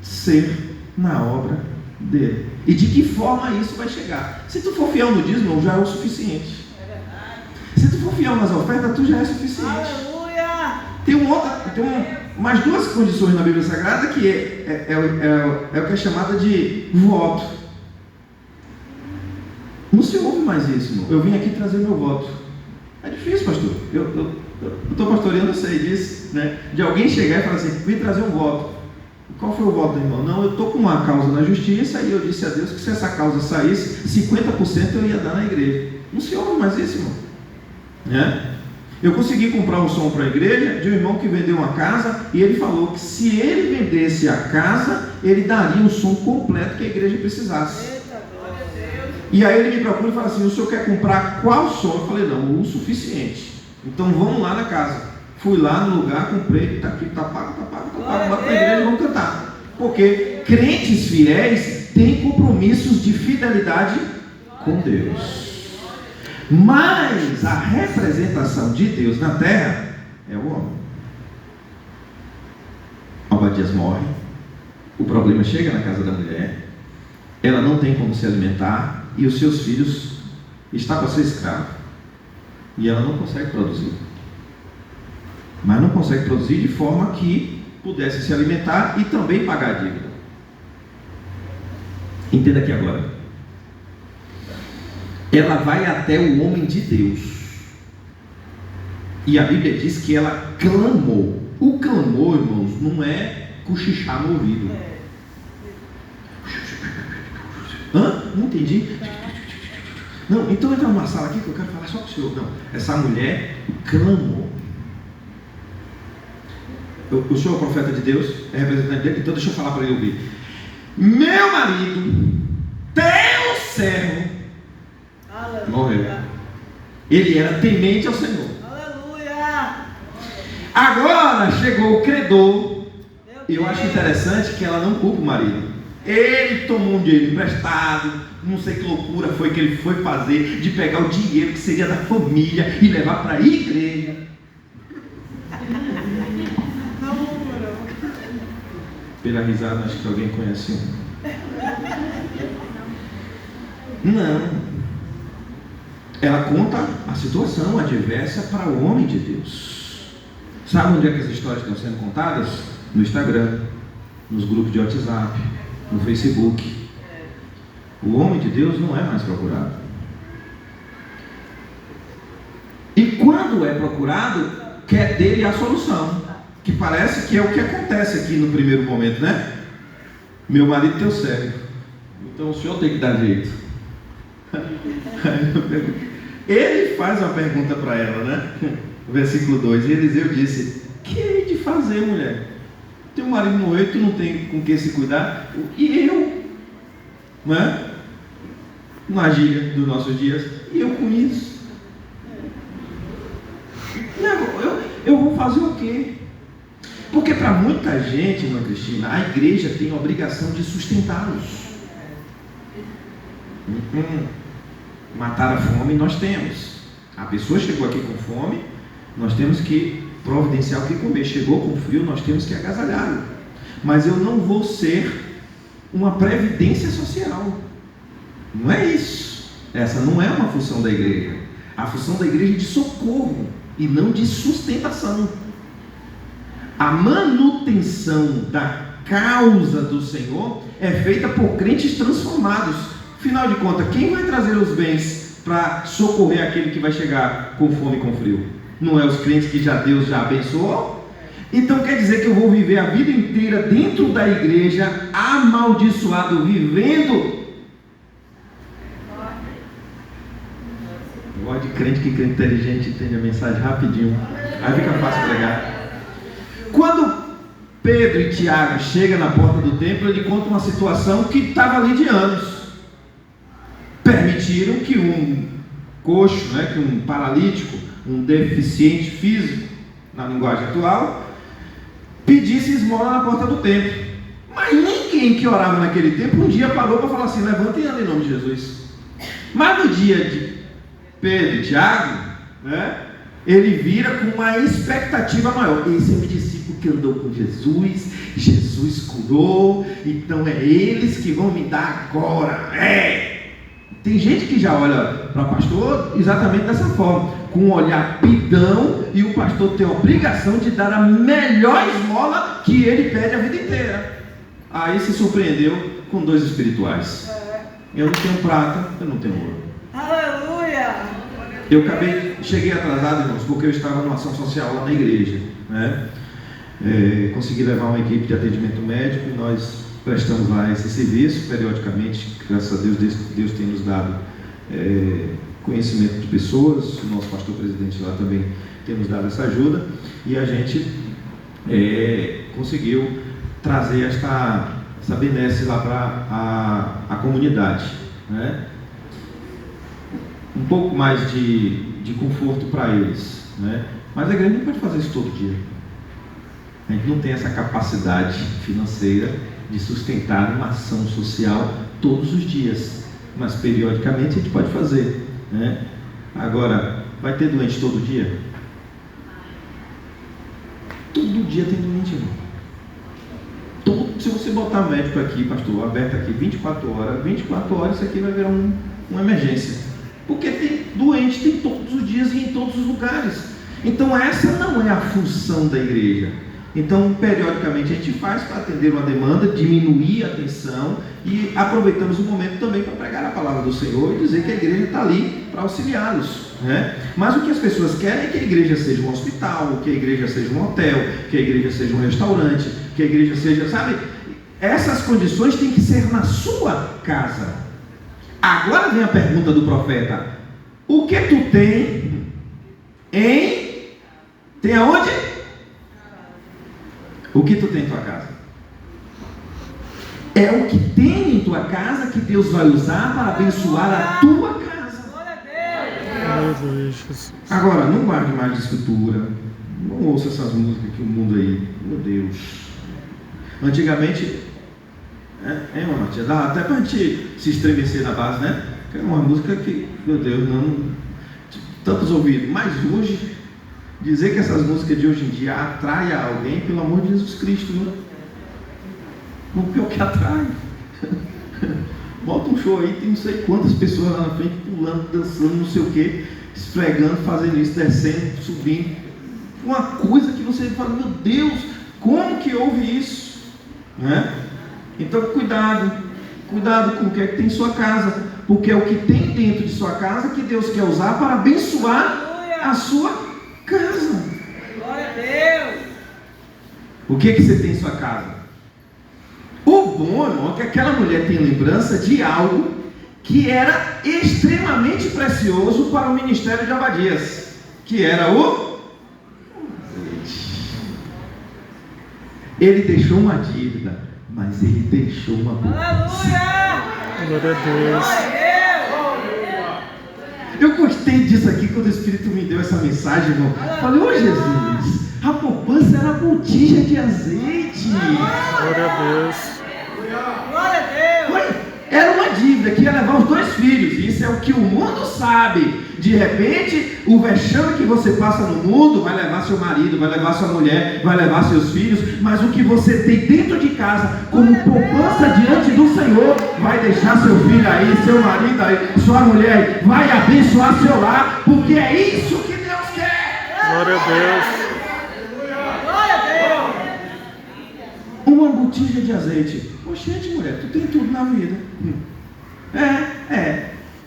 ser na obra dele e de que forma isso vai chegar. Se tu for fiel no dízimo, já é o suficiente. Se tu for fiel nas ofertas, tu já é suficiente. Aleluia! Tem mais 2 condições na Bíblia Sagrada que é o que é chamada de voto. Não se ouve mais isso, irmão. Eu vim aqui trazer meu voto. É difícil, pastor. Eu estou pastoreando, eu sei disso, né? De alguém chegar e falar assim: vim trazer um voto. Qual foi o voto do irmão? Não, eu estou com uma causa na justiça e eu disse a Deus que se essa causa saísse, 50% eu ia dar na igreja. Não se ouve mais isso, irmão. Né? Eu consegui comprar um som para a igreja de um irmão que vendeu uma casa e ele falou que se ele vendesse a casa, ele daria o som completo que a igreja precisasse. E aí ele me procura e fala assim: o senhor quer comprar qual som? Eu falei: não, o suficiente. Então vamos lá na casa. Fui lá no lugar, comprei, está aqui, está pago, vamos para a igreja e vamos cantar. Porque crentes fiéis têm compromissos de fidelidade com Deus. Mas a representação de Deus na terra é o homem. Obadias morre, o problema chega na casa da mulher, ela não tem como se alimentar e os seus filhos estão para ser escravos. E ela não consegue produzir. Mas não consegue produzir de forma que pudesse se alimentar e também pagar a dívida. Entenda aqui agora. Ela vai até o homem de Deus. E a Bíblia diz que ela clamou. O clamor, irmãos, não é cochichar no ouvido. Hã? Não entendi. Não, então entra numa sala aqui que eu quero falar só com o senhor. Não, essa mulher clamou. O senhor é o profeta de Deus, é representante dele, então deixa eu falar para ele ouvir. Meu marido, teu servo, morreu. Ele era temente ao Senhor. Aleluia. Agora chegou o credor. Eu acho interessante que ela não culpa o marido. Ele tomou um dinheiro emprestado, não sei que loucura foi que ele foi fazer, de pegar o dinheiro que seria da família e levar para a igreja. Pela risada, acho que alguém conhece um. Não. Ela conta a situação adversa para o homem de Deus. Sabe onde é que as histórias estão sendo contadas? No Instagram, nos grupos de WhatsApp, no Facebook. O homem de Deus não é mais procurado. E quando é procurado, quer dele a solução, que parece que é o que acontece aqui no primeiro momento, né? Meu marido teu servo, então o senhor tem que dar jeito. Ele faz uma pergunta para ela, né? Versículo 2: E Eliseu disse: que hei de fazer, mulher? Teu marido morreu, tu não tem com que se cuidar, e eu, né? Na gíria dos nossos dias, e eu com isso? Eu vou fazer o quê? Porque para muita gente, irmã Cristina, a igreja tem a obrigação de sustentá-los. Matar a fome nós temos. A pessoa chegou aqui com fome, nós temos que providenciar o que comer. Chegou com frio, nós temos que agasalhá-lo. Mas eu não vou ser uma previdência social. Não é isso. Essa não é uma função da igreja. A função da igreja é de socorro e não de sustentação. A manutenção da causa do Senhor é feita por crentes transformados. Afinal de contas, quem vai trazer os bens para socorrer aquele que vai chegar com fome e com frio? Não é os crentes que Deus já abençoou? Então quer dizer que eu vou viver a vida inteira dentro da igreja, amaldiçoado, vivendo? Eu gosto de crente que crente inteligente entende a mensagem rapidinho. Aí fica fácil pregar. Quando Pedro e Tiago chegam na porta do templo, ele conta uma situação que estava ali de anos. Permitiram que um coxo, que um paralítico, um deficiente físico, na linguagem atual, pedisse esmola na porta do templo. Mas ninguém que orava naquele tempo um dia parou para falar assim: levanta e anda em nome de Jesus. Mas no dia de Pedro e Tiago, ele vira com uma expectativa maior. Esse é o discípulo que andou com Jesus, Jesus curou, então é eles que vão me dar agora. Tem gente que já olha para o pastor exatamente dessa forma, com um olhar pidão, e o pastor tem a obrigação de dar a melhor esmola que ele pede a vida inteira. Aí se surpreendeu com dois espirituais. Eu não tenho prata, eu não tenho ouro. Aleluia! Cheguei atrasado, irmãos, porque eu estava numa ação social lá na igreja, consegui levar uma equipe de atendimento médico e nós prestamos lá esse serviço periodicamente. Graças a Deus tem nos dado conhecimento de pessoas. O nosso pastor presidente lá também tem nos dado essa ajuda, e a gente conseguiu trazer essa benesse lá para a comunidade, um pouco mais de conforto para eles, mas a igreja não pode fazer isso todo dia. A gente não tem essa capacidade financeira de sustentar uma ação social todos os dias, mas periodicamente a gente pode fazer, Agora, vai ter doente todo dia? Todo dia tem doente, irmão. Se você botar médico aqui, pastor, aberto aqui 24 horas, isso aqui vai virar uma emergência. Porque tem doente, tem todos os dias e em todos os lugares. Então essa não é a função da igreja. Então periodicamente a gente faz para atender uma demanda, diminuir a tensão, e aproveitamos o momento também para pregar a palavra do Senhor e dizer que a igreja está ali para auxiliá-los, né? Mas o que as pessoas querem é que a igreja seja um hospital, que a igreja seja um hotel, que a igreja seja um restaurante, que a igreja seja, sabe? Essas condições têm que ser na sua casa. Agora vem a pergunta do profeta: o que tu tem tem aonde? O que tu tem em tua casa? É o que tem em tua casa que Deus vai usar para abençoar a tua casa. Agora, não guarde mais de escritura. Não ouça essas músicas que o mundo aí, meu Deus. Antigamente, Matias, dá até para a gente se estremecer na base, né? Que é uma música que, meu Deus, não tantos ouvidos. Mas hoje, dizer que essas músicas de hoje em dia atraem alguém, pelo amor de Jesus Cristo, né? O pior que atrai. Bota um show aí, tem não sei quantas pessoas lá na frente pulando, dançando, não sei o que, esfregando, fazendo isso, descendo, subindo. Uma coisa que você fala, meu Deus, como que houve isso? Né? Então cuidado com o que é que tem em sua casa, porque é o que tem dentro de sua casa que Deus quer usar para abençoar a sua casa. Glória a Deus. O que você tem em sua casa? O bom, irmão, é que aquela mulher tem lembrança de algo que era extremamente precioso para o ministério de Abadias, que era o azeite. Ele deixou uma dívida, mas ele deixou uma bênção. Glória a Deus. Eu gostei disso aqui quando o Espírito me deu essa mensagem, irmão. Falei, ô Jesus, a poupança era a botija de azeite. Glória a Deus. Glória a Deus. Era uma dívida que ia levar os 2 filhos. Isso é o que o mundo sabe. De repente, o vexame que você passa no mundo vai levar seu marido, vai levar sua mulher, vai levar seus filhos. Mas o que você tem dentro de casa, como poupança diante do Senhor, vai deixar seu filho aí, seu marido aí, sua mulher aí, vai abençoar seu lar, porque é isso que Deus quer. Glória a Deus. Glória a Deus. Uma botija de azeite. Oxente, mulher, tu tem tudo na vida.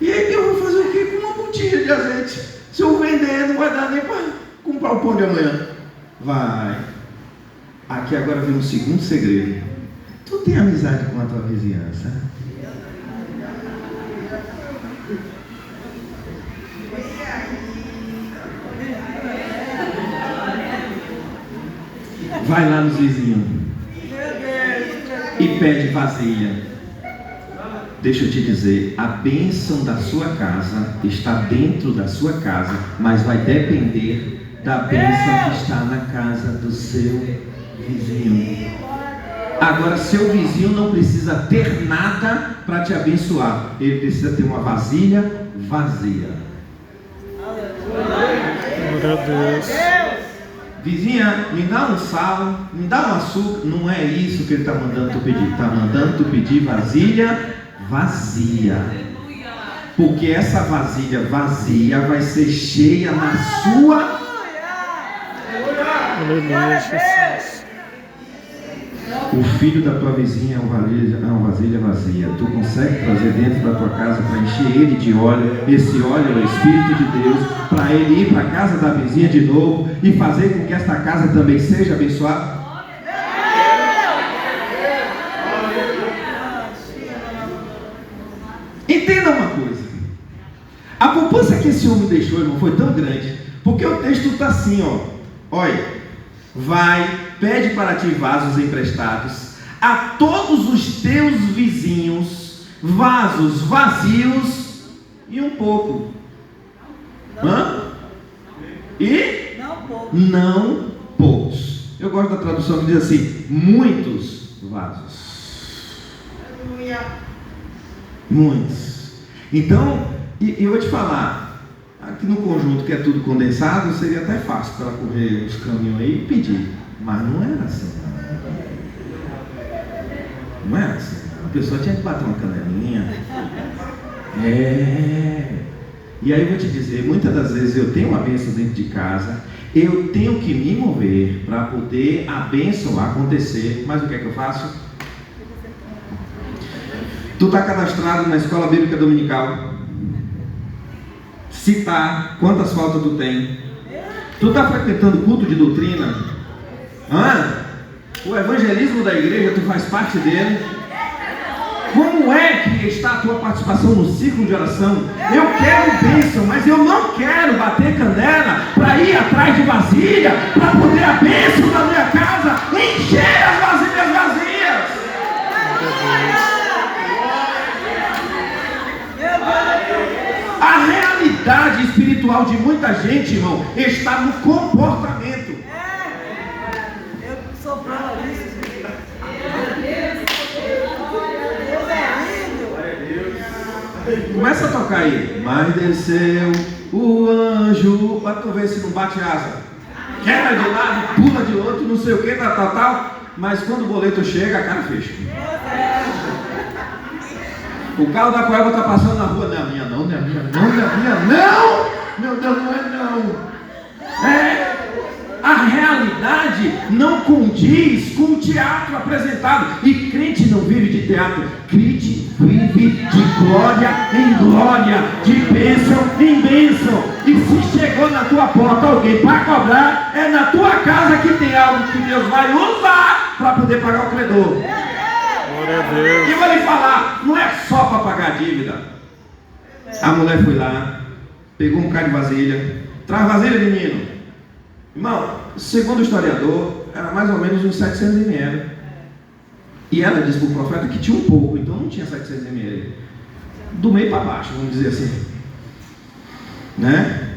E aí eu vou fazer o que com uma botija de azeite? Se eu vender, não vai dar nem para comprar o pão de amanhã. Vai. Aqui agora vem um segundo segredo. Tu tem amizade com a tua vizinhança? Vai lá nos vizinhos e pede vasilha. Deixa eu te dizer, a bênção da sua casa está dentro da sua casa, mas vai depender da bênção que está na casa do seu vizinho. Agora, seu vizinho não precisa ter nada para te abençoar, ele precisa ter uma vasilha vazia. Glória a Deus. Vizinha, me dá um sal, me dá um açúcar. Não é isso que ele está mandando tu pedir. Está mandando tu pedir vasilha vazia. Porque essa vasilha vazia vai ser cheia na sua. Aleluia, Jesus. O filho da tua vizinha é uma vasilha vazia. Tu consegue trazer dentro da tua casa para encher ele de óleo. Esse óleo é o Espírito de Deus, para ele ir para a casa da vizinha de novo e fazer com que esta casa também seja abençoada. Entenda uma coisa. A poupança que esse homem deixou, irmão, foi tão grande, porque o texto está assim, ó. Olha, vai, pede para ti vasos emprestados a todos os teus vizinhos, vasos vazios e um pouco. E não poucos. Eu gosto da tradução que diz assim: muitos vasos. Muitos. Então, e eu vou te falar, aqui no conjunto que é tudo condensado, seria até fácil para ela correr os caminhos aí e pedir. Mas não era assim. Não era assim. A pessoa tinha que bater uma canelinha. E aí eu vou te dizer, muitas das vezes eu tenho uma bênção dentro de casa, eu tenho que me mover para poder a bênção acontecer. Mas o que é que eu faço? Tu está cadastrado na escola bíblica dominical? Se tá, quantas faltas tu tem? Tu está frequentando culto de doutrina? O evangelismo da igreja, tu faz parte dele? Como é que está a tua participação no círculo de oração? Eu quero bênção, mas eu não quero bater canela para ir atrás de vasilha, para poder a bênção da minha casa encher as vasilhas vazias. A realidade espiritual de muita gente, irmão, está no comportamento. Eu sou prova disso. Começa a tocar aí. Mas desceu o anjo. Para tu ver se não bate asa. Quebra de lado, pula de outro, não sei o que, tal. Mas quando o boleto chega, a cara fecha. O carro da Coelba está passando na rua. Não é minha não, não é minha não, não é minha não. Meu Deus, não é não. A realidade não condiz com o teatro apresentado. E crente não vive de teatro. Crente vive de glória em glória, de bênção em bênção. E se chegou na tua porta alguém para cobrar, é na tua casa que tem algo que Deus vai usar para poder pagar o credor. Glória a Deus. E vou lhe falar, não é só para pagar a dívida. A mulher foi lá, pegou um cara de vasilha. Traz vasilha, menino. Irmão, segundo o historiador, era mais ou menos uns 700 ml. E ela disse para o profeta que tinha um pouco, então não tinha 700 ml. Do meio para baixo, vamos dizer assim. Né?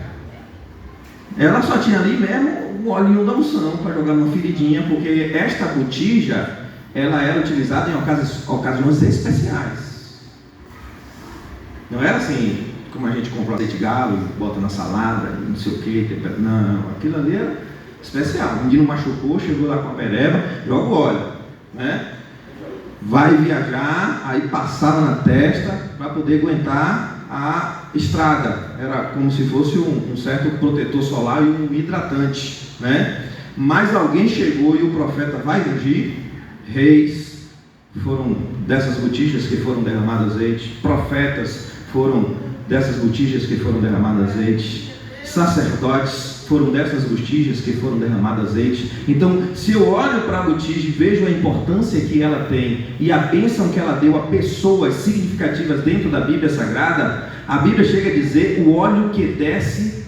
Ela só tinha ali mesmo o olhinho da unção para jogar numa feridinha, porque esta botija, ela era utilizada em ocasiões especiais. Não era assim, como a gente compra leite galo, bota na salada, não sei o que, não, aquilo ali era especial. Um menino machucou, chegou lá com a pereba, joga o óleo, né? Vai viajar, aí passava na testa para poder aguentar a estrada. Era como se fosse um certo protetor solar e um hidratante, né? Mas alguém chegou e o profeta vai ungir. Reis foram dessas botijas que foram derramadas azeite, profetas foram dessas botijas que foram derramadas azeite, sacerdotes foram dessas botijas que foram derramadas azeite. Então, se eu olho para a botija e vejo a importância que ela tem e a bênção que ela deu a pessoas significativas dentro da Bíblia Sagrada, a Bíblia chega a dizer o óleo que desce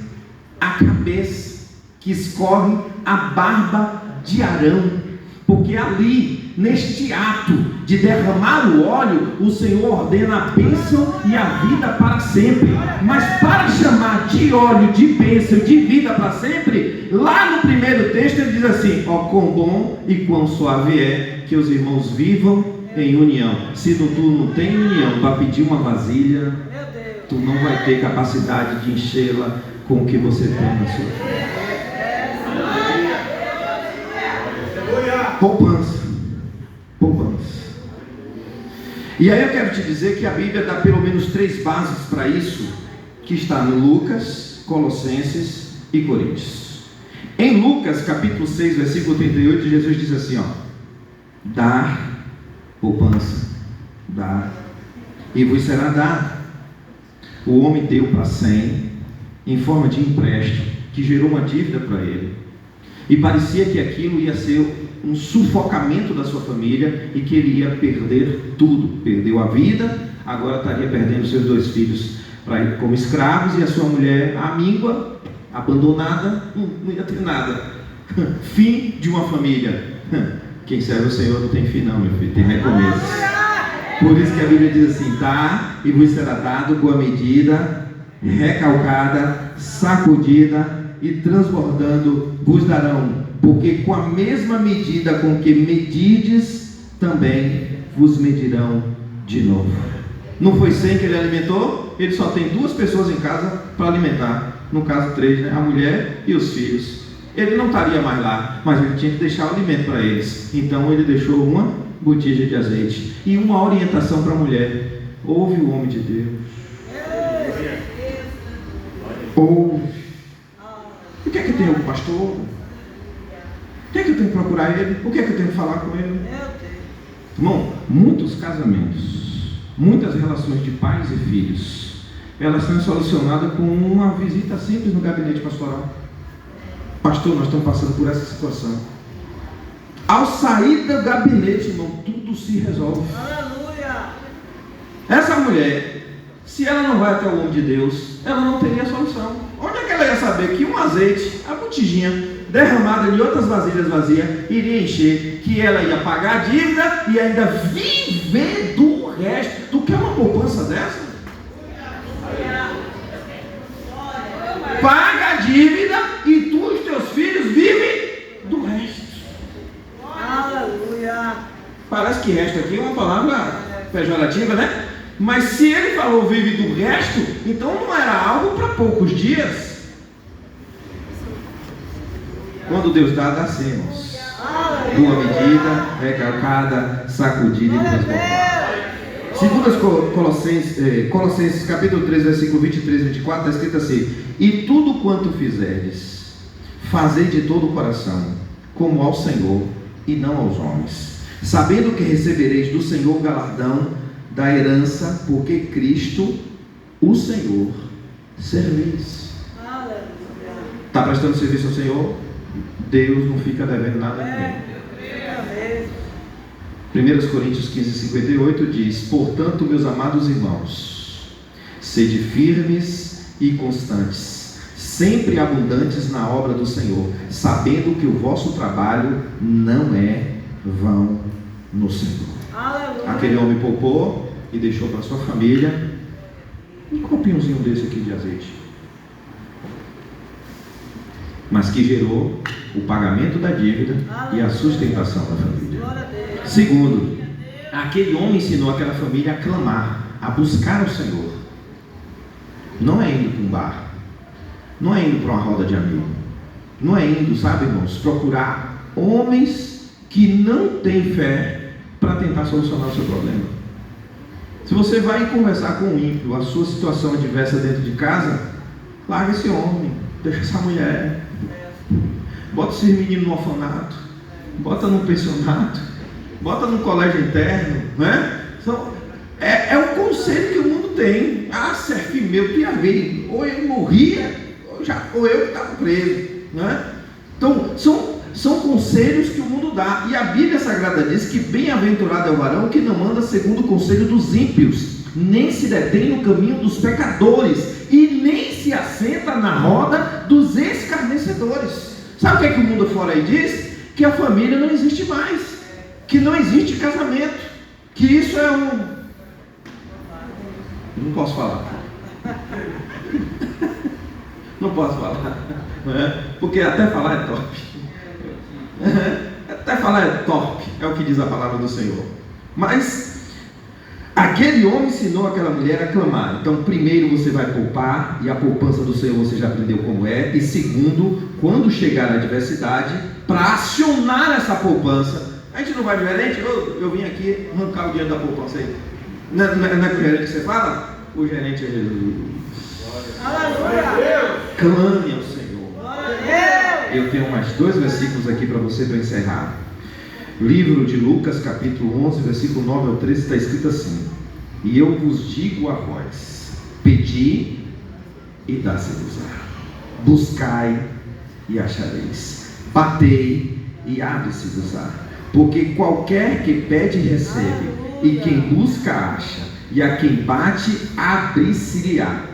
a cabeça, que escorre a barba de Arão, porque ali, neste ato de derramar o óleo, o Senhor ordena a bênção e a vida para sempre. Mas para chamar de óleo, de bênção, de vida para sempre, lá no primeiro texto ele diz assim: ó, quão bom e quão suave é que os irmãos vivam em união. Se tu não tem união para pedir uma vasilha, tu não vai ter capacidade de enchê-la com o que você tem na sua vida. Poupança. E aí eu quero te dizer que a Bíblia dá pelo menos 3 bases para isso, que está no Lucas, Colossenses e Coríntios. Em Lucas capítulo 6, versículo 38, Jesus diz assim, ó: dar, poupança, dar, e vos será dado. O homem deu para 100 em forma de empréstimo, que gerou uma dívida para ele, e parecia que aquilo ia ser um sufocamento da sua família e que ele ia perder tudo. Perdeu a vida, agora estaria perdendo seus 2 filhos para ir como escravos, e a sua mulher amíngua, abandonada, não ia ter nada. Fim de uma família. Quem serve o Senhor não tem fim não, meu filho, tem recomeço. Por isso que a Bíblia diz assim: dá e vos será dado com a medida, recalcada, sacudida e transbordando vos darão, porque com a mesma medida com que medides, também vos medirão de novo. Não foi 100 que ele alimentou? Ele só tem 2 pessoas em casa para alimentar, no caso 3, né? A mulher e os filhos. Ele não estaria mais lá, mas ele tinha que deixar o alimento para eles. Então ele deixou uma botija de azeite e uma orientação para a mulher: ouve o homem de Deus, ouve. O que é que tem o pastor? O que é que eu tenho que procurar ele? O que é que eu tenho que falar com ele? Irmão, muitos casamentos, muitas relações de pais e filhos elas são solucionadas com uma visita simples no gabinete pastoral. Pastor, nós estamos passando por essa situação. Ao sair do gabinete, irmão, tudo se resolve. Aleluia. Essa mulher, se ela não vai até o homem de Deus, ela não teria solução. Onde é que ela ia saber que um azeite, a botijinha derramada em outras vasilhas vazias, iria encher, que ela ia pagar a dívida e ainda viver do resto? Tu quer uma poupança dessa? Paga a dívida e tu e os teus filhos vivem do resto. Aleluia. Parece que resto aqui é uma palavra pejorativa, né? Mas se ele falou vive do resto, então não era algo para poucos dias. Quando Deus dá, dá irmãos. Boa medida, recalcada, sacudida e transbordada. Segundo Colossenses capítulo 3, versículo 23 e 24, está escrito assim: e tudo quanto fizerdes, fazei de todo o coração, como ao Senhor e não aos homens, sabendo que recebereis do Senhor galardão da herança, porque Cristo, o Senhor, servis. Está prestando serviço ao Senhor? Deus não fica devendo nada a ninguém. 1 Coríntios 15, 58 diz: portanto, meus amados irmãos, sede firmes e constantes, sempre abundantes na obra do Senhor, sabendo que o vosso trabalho não é vão no Senhor. Aleluia. Aquele homem poupou e deixou para sua família um copinhozinho desse aqui de azeite, mas que gerou o pagamento da dívida e a sustentação da família. Segundo, aquele homem ensinou aquela família a clamar, a buscar o Senhor. Não é indo para um bar, não é indo para uma roda de amigos, não é indo, sabe, irmãos, procurar homens que não têm fé para tentar solucionar o seu problema. Se você vai conversar com um ímpio, a sua situação adversa dentro de casa, larga esse homem, deixa essa mulher, bota esses meninos no orfanato, bota num pensionato, bota num colégio interno, né? Então, é o conselho que o mundo tem. Ah, se é filho meu, tinha ver, ou eu morria, ou eu estava preso, né? Então, são conselhos que o mundo dá, e a Bíblia Sagrada diz que bem-aventurado é o varão que não anda segundo o conselho dos ímpios, nem se detém no caminho dos pecadores, e nem se assenta na roda dos escarnecedores. Sabe o que é que o mundo fora aí diz? Que a família não existe mais, que não existe casamento, que isso é um... Não posso falar. Não posso falar, né? Porque até falar é top. Até falar é top, é o que diz a palavra do Senhor. Mas aquele homem ensinou aquela mulher a clamar. Então, primeiro você vai poupar, e a poupança do Senhor você já aprendeu como é. E segundo, quando chegar a adversidade, para acionar essa poupança, a gente não vai diferente. Eu vim aqui arrancar o dinheiro da poupança aí. Não é com o gerente que você fala? O gerente é Jesus. Aleluia. Clame ao Senhor. Eu tenho mais 2 versículos aqui para você para encerrar. Livro de Lucas, capítulo 11, versículo 9 ao 13, está escrito assim: e eu vos digo a vós, pedi e dá-se-vos-á, buscai e achareis, batei e abre-se-vos-á, porque qualquer que pede recebe, e quem busca acha, e a quem bate abrir-se-lhe-á.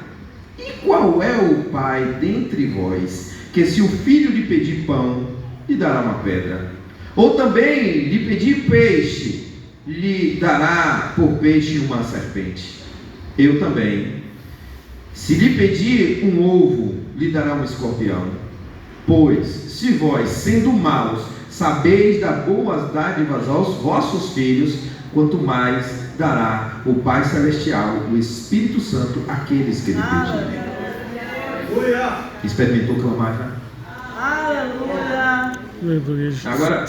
E qual é o pai dentre vós, que se o filho lhe pedir pão, lhe dará uma pedra? Ou também lhe pedir peixe, lhe dará por peixe uma serpente? Eu também, se lhe pedir um ovo, lhe dará um escorpião. Pois, se vós, sendo maus, sabeis dar boas dádivas aos vossos filhos, quanto mais dará o Pai Celestial, o Espírito Santo, àqueles que lhe pedirem. Experimentou clamar já? Aleluia. Agora,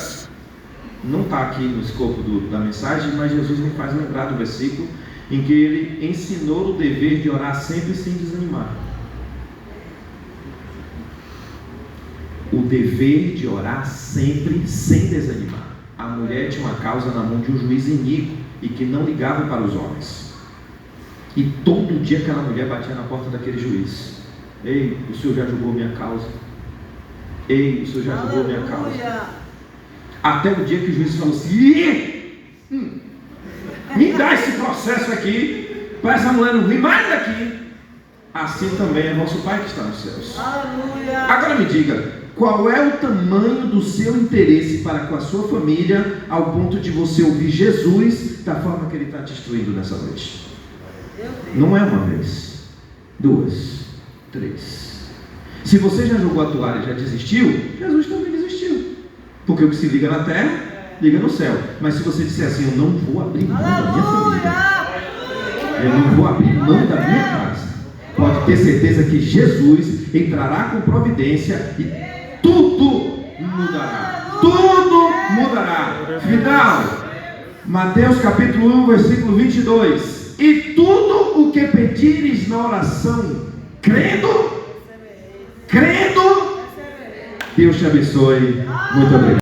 não está aqui no escopo da mensagem, mas Jesus me faz lembrar do versículo em que ele ensinou o dever de orar sempre sem desanimar. O dever de orar sempre sem desanimar. A mulher tinha uma causa na mão de um juiz iníquo e que não ligava para os homens. E todo dia aquela mulher batia na porta daquele juiz. Ei, o senhor já julgou minha causa? Ei, o senhor já julgou minha causa? Aleluia. Até o dia que o juiz falou assim: me dá esse processo aqui, para essa mulher não vir mais daqui. Assim também é vosso Pai que está nos céus. Aleluia. Agora me diga, qual é o tamanho do seu interesse para com a sua família, ao ponto de você ouvir Jesus da forma que Ele está te instruindo nessa noite? Não é uma vez, 2, 3. Se você já jogou a toalha e já desistiu, Jesus também desistiu. Porque o que se liga na terra, liga no céu. Mas se você disser assim: eu não vou abrir mão da minha família, eu não vou abrir mão da minha casa, pode ter certeza que Jesus entrará com providência e tudo mudará. Tudo mudará. Final, Mateus capítulo 1, versículo 22. E tudo o que pedires na oração, crendo, Deus te abençoe. Muito obrigado.